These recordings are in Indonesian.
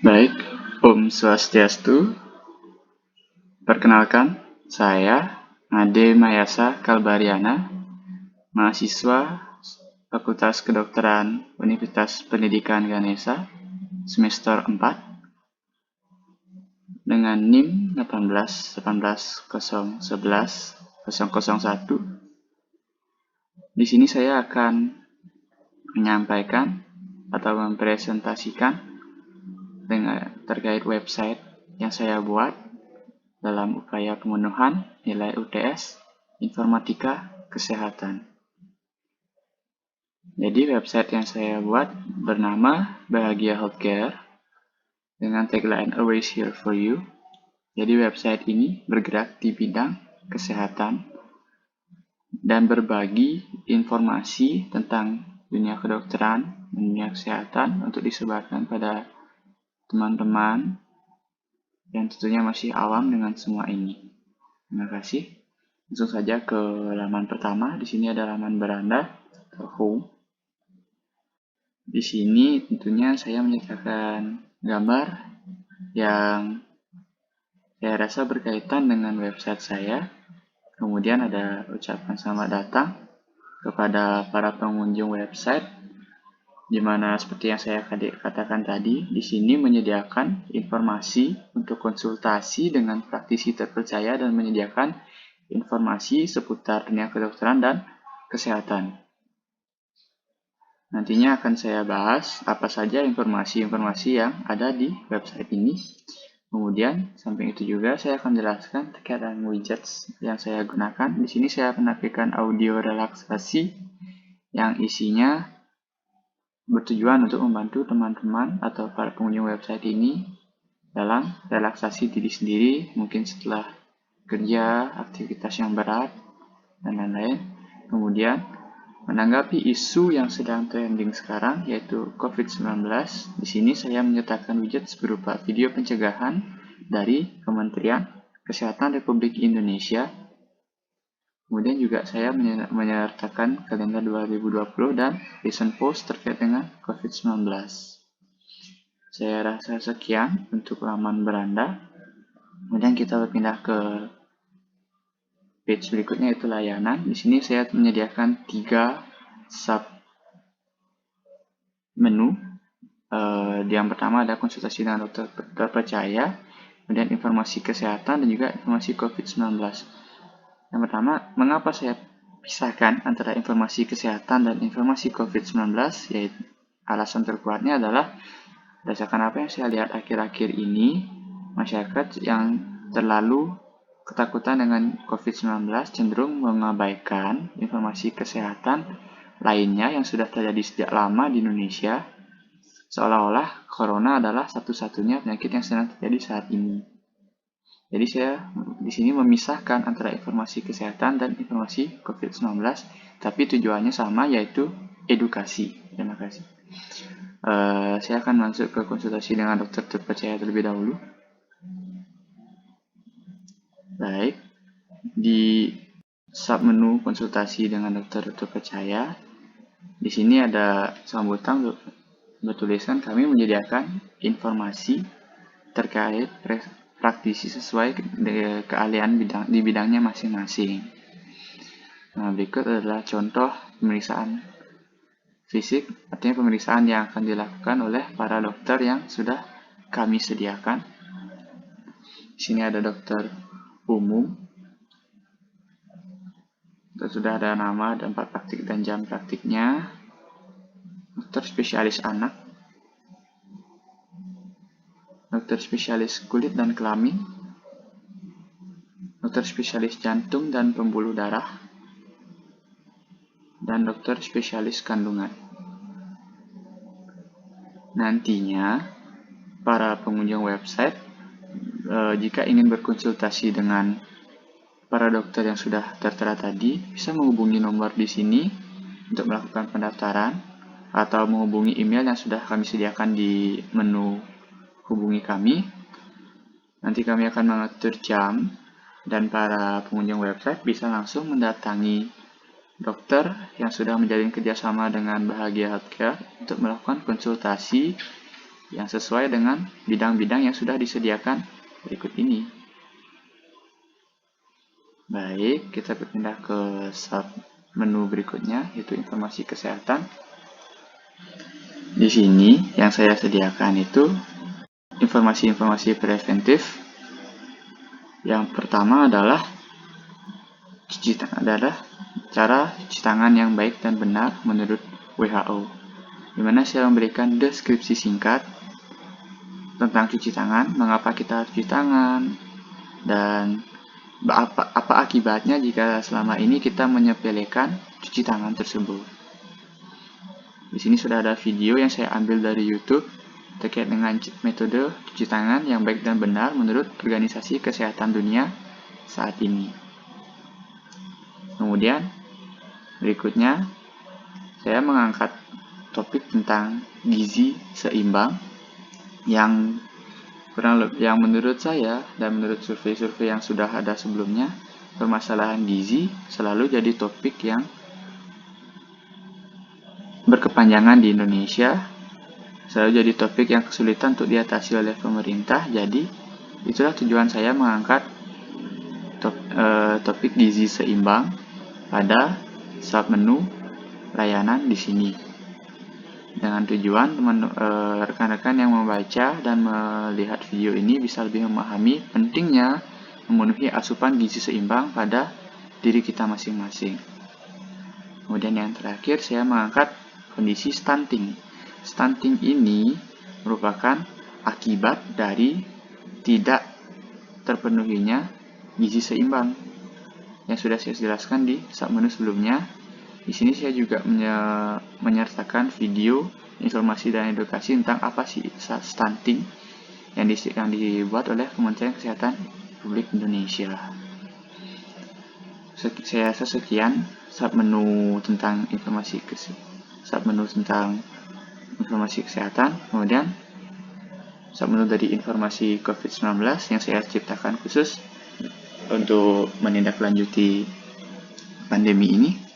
Baik, Om Swastiastu. Perkenalkan, saya Ade Mayasa Kalbariana, mahasiswa Fakultas Kedokteran Universitas Pendidikan Ganesha, semester 4, dengan NIM 18.18.011.001. Di sini saya akan menyampaikan atau mempresentasikan terkait website yang saya buat dalam upaya pemenuhan nilai UTS Informatika Kesehatan. Jadi website yang saya buat bernama Bahagia Healthcare dengan tagline Always Here For You. Jadi website ini bergerak di bidang kesehatan dan berbagi informasi tentang dunia kedokteran, dunia kesehatan untuk disebarkan pada teman-teman yang tentunya masih awam dengan semua ini. Terima kasih. Langsung saja ke halaman pertama. Di sini ada halaman beranda atau home. Di sini tentunya saya menyertakan gambar yang saya rasa berkaitan dengan website saya. Kemudian ada ucapan selamat datang kepada para pengunjung website, di mana seperti yang saya katakan tadi, di sini menyediakan informasi untuk konsultasi dengan praktisi terpercaya dan menyediakan informasi seputar dunia kedokteran dan kesehatan. Nantinya akan saya bahas apa saja informasi-informasi yang ada di website ini. Kemudian, samping itu juga saya akan jelaskan terkait dengan widgets yang saya gunakan. Di sini saya menampilkan audio relaksasi yang isinya bertujuan untuk membantu teman-teman atau para pengunjung website ini dalam relaksasi diri sendiri, mungkin setelah kerja, aktivitas yang berat, dan lain-lain. Kemudian, menanggapi isu yang sedang trending sekarang, yaitu COVID-19, di sini saya menyertakan widget berupa video pencegahan dari Kementerian Kesehatan Republik Indonesia. Kemudian juga saya menyertakan kalender 2020 dan recent post terkait dengan COVID-19. Saya rasa sekian untuk halaman beranda. Kemudian kita berpindah ke page berikutnya, yaitu layanan. Di sini saya menyediakan 3 sub menu. Yang pertama ada konsultasi dengan dokter terpercaya, kemudian informasi kesehatan, dan juga informasi COVID-19. Yang pertama, mengapa saya pisahkan antara informasi kesehatan dan informasi COVID-19? Yaitu alasan terkuatnya adalah berdasarkan apa yang saya lihat akhir-akhir ini, masyarakat yang terlalu ketakutan dengan COVID-19 cenderung mengabaikan informasi kesehatan lainnya yang sudah terjadi sejak lama di Indonesia, seolah-olah corona adalah satu-satunya penyakit yang sedang terjadi saat ini. Jadi saya di sini memisahkan antara informasi kesehatan dan informasi COVID-19, tapi tujuannya sama, yaitu edukasi. Terima kasih. Saya akan masuk ke konsultasi dengan dokter terpercaya terlebih dahulu. Baik, di submenu konsultasi dengan dokter terpercaya, di sini ada sambutan bertuliskan kami menyediakan informasi terkait praktisi sesuai keahlian di bidangnya masing-masing. Nah, berikut adalah contoh pemeriksaan fisik, artinya pemeriksaan yang akan dilakukan oleh para dokter yang sudah kami sediakan. Di sini ada dokter umum, sudah ada nama dan tempat praktik dan jam praktiknya. Dokter spesialis anak, dokter spesialis kulit dan kelamin, dokter spesialis jantung dan pembuluh darah, dan dokter spesialis kandungan. Nantinya, para pengunjung website jika ingin berkonsultasi dengan para dokter yang sudah tertera tadi, bisa menghubungi nomor di sini untuk melakukan pendaftaran, atau menghubungi email yang sudah kami sediakan di menu hubungi kami. Nanti kami akan mengatur jam, dan para pengunjung website bisa langsung mendatangi dokter yang sudah menjalin kerjasama dengan Bahagia Healthcare untuk melakukan konsultasi yang sesuai dengan bidang-bidang yang sudah disediakan berikut ini. Baik, kita berpindah ke sub menu berikutnya, yaitu informasi kesehatan. Di sini yang saya sediakan itu informasi-informasi preventif. Yang pertama adalah cara cuci tangan yang baik dan benar menurut WHO, di mana saya memberikan deskripsi singkat tentang cuci tangan, mengapa kita harus cuci tangan, dan apa akibatnya jika selama ini kita menyepelekan cuci tangan tersebut. Di sini sudah ada video yang saya ambil dari YouTube terkait dengan metode cuci tangan yang baik dan benar menurut Organisasi Kesehatan Dunia saat ini. Kemudian berikutnya saya mengangkat topik tentang gizi seimbang yang menurut saya dan menurut survei-survei yang sudah ada sebelumnya, permasalahan gizi selalu jadi topik yang berkepanjangan di Indonesia, selalu jadi topik yang kesulitan untuk diatasi oleh pemerintah. Jadi itulah tujuan saya mengangkat topik gizi seimbang pada submenu layanan di sini, dengan tujuan rekan-rekan yang membaca dan melihat video ini bisa lebih memahami pentingnya memenuhi asupan gizi seimbang pada diri kita masing-masing. Kemudian yang terakhir saya mengangkat kondisi stunting. Stunting ini merupakan akibat dari tidak terpenuhinya gizi seimbang yang sudah saya jelaskan di submenu sebelumnya. Di sini saya juga menyertakan video informasi dan edukasi tentang apa sih stunting yang dibuat oleh Kementerian Kesehatan Republik Indonesia. Saya rasa sekian submenu tentang informasi kesehatan. Kemudian submenu dari informasi COVID-19 yang saya ciptakan khusus untuk menindaklanjuti pandemi ini.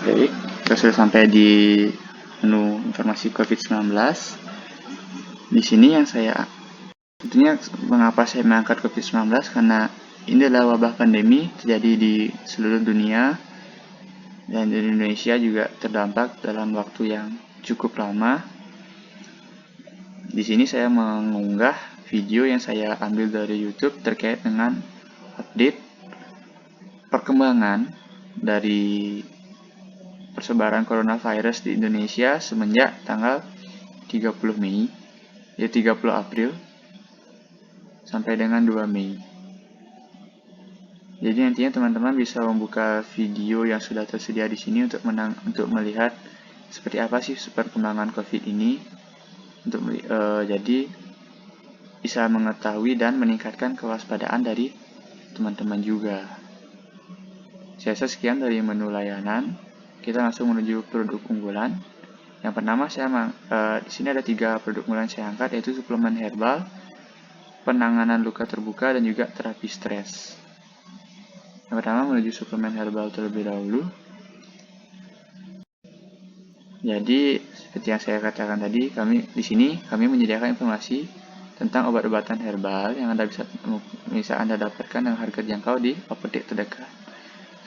Baik, kita sudah sampai di menu informasi COVID-19. Di sini yang tentunya mengapa saya mengangkat COVID-19, karena ini adalah wabah pandemi terjadi di seluruh dunia dan di Indonesia juga terdampak dalam waktu yang cukup lama. Di sini saya mengunggah video yang saya ambil dari YouTube terkait dengan update perkembangan dari persebaran coronavirus di Indonesia semenjak tanggal 30 April sampai dengan 2 Mei. Jadi nantinya teman-teman bisa membuka video yang sudah tersedia di sini untuk melihat seperti apa sih perkembangan COVID ini, jadi bisa mengetahui dan meningkatkan kewaspadaan dari teman-teman juga. Saya rasa sekian dari menu layanan. Kita langsung menuju produk unggulan. Yang pertama di sini ada 3 produk unggulan saya angkat, yaitu suplemen herbal, penanganan luka terbuka, dan juga terapi stres. Yang pertama menuju suplemen herbal terlebih dahulu. Jadi seperti yang saya katakan tadi, di sini kami menyediakan informasi tentang obat-obatan herbal yang bisa Anda dapatkan dengan harga jangkau di apotek terdekat.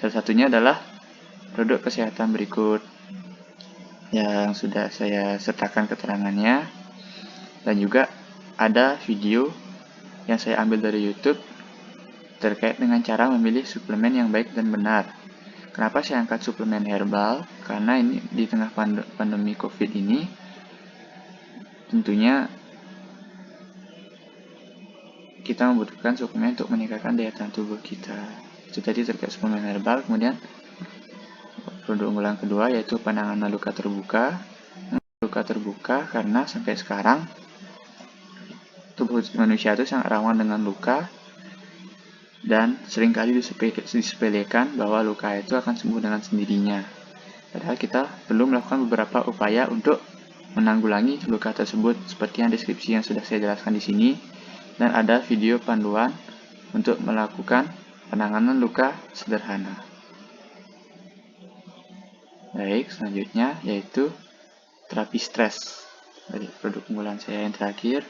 Salah satunya adalah produk kesehatan berikut yang sudah saya sertakan keterangannya, dan juga ada video yang saya ambil dari YouTube terkait dengan cara memilih suplemen yang baik dan benar. Kenapa saya angkat suplemen herbal? Karena ini di tengah pandemi COVID ini tentunya kita membutuhkan suplemen untuk meningkatkan daya tahan tubuh kita. Itu tadi terkait suplemen herbal. Kemudian produk unggulan kedua yaitu penanganan luka terbuka. Luka terbuka karena sampai sekarang tubuh manusia itu sangat rawan dengan luka, dan seringkali disepelekan bahwa luka itu akan sembuh dengan sendirinya. Padahal kita perlu melakukan beberapa upaya untuk menanggulangi luka tersebut seperti yang deskripsi yang sudah saya jelaskan di sini, dan ada video panduan untuk melakukan penanganan luka sederhana. Baik, selanjutnya yaitu terapi stres. Dari produk unggulan saya yang terakhir,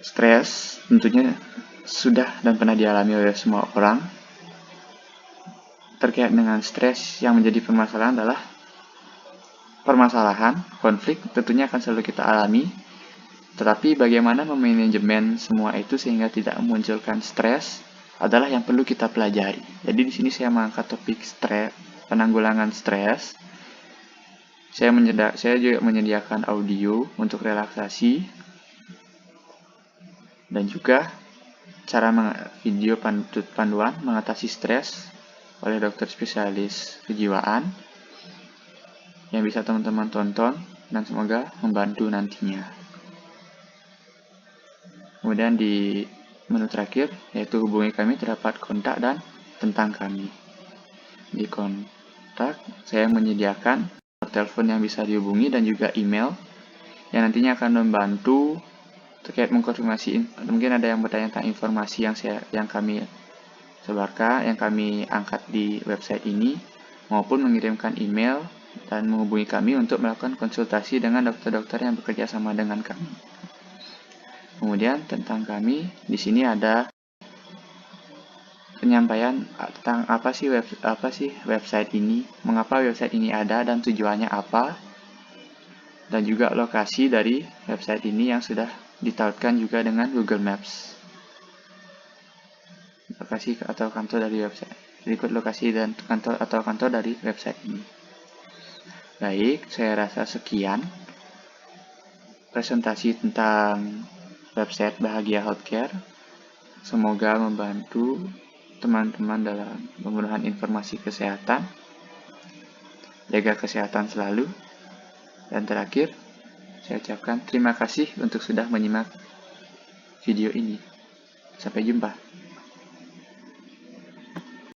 stres tentunya sudah dan pernah dialami oleh semua orang. Terkait dengan stres, yang menjadi permasalahan adalah permasalahan, konflik tentunya akan selalu kita alami. Tetapi bagaimana memanajemen semua itu sehingga tidak memunculkan stres adalah yang perlu kita pelajari. Jadi di sini saya mengangkat topik stres, penanggulangan stres. Saya juga menyediakan audio untuk relaksasi dan juga cara video panduan mengatasi stres oleh dokter spesialis kejiwaan yang bisa teman-teman tonton dan semoga membantu nantinya. Kemudian di menu terakhir yaitu hubungi kami, terdapat kontak dan tentang kami. Di kontak saya menyediakan telepon yang bisa dihubungi dan juga email yang nantinya akan membantu terkait mengkonfirmasi. Mungkin ada yang bertanya tentang informasi yang kami sebarkan, yang kami angkat di website ini, maupun mengirimkan email dan menghubungi kami untuk melakukan konsultasi dengan dokter-dokter yang bekerja sama dengan kami. Kemudian tentang kami, di sini ada penyampaian tentang apa sih website ini, mengapa website ini ada dan tujuannya apa, dan juga lokasi dari website ini yang sudah ditautkan juga dengan Google Maps. Lokasi atau kantor dari website. Berikut lokasi dan kantor atau kantor dari website ini. Baik, saya rasa sekian presentasi tentang website Bahagia Healthcare. Semoga membantu teman-teman dalam pemenuhan informasi kesehatan. Jaga kesehatan selalu. Dan terakhir, saya ucapkan terima kasih untuk sudah menyimak video ini. Sampai jumpa.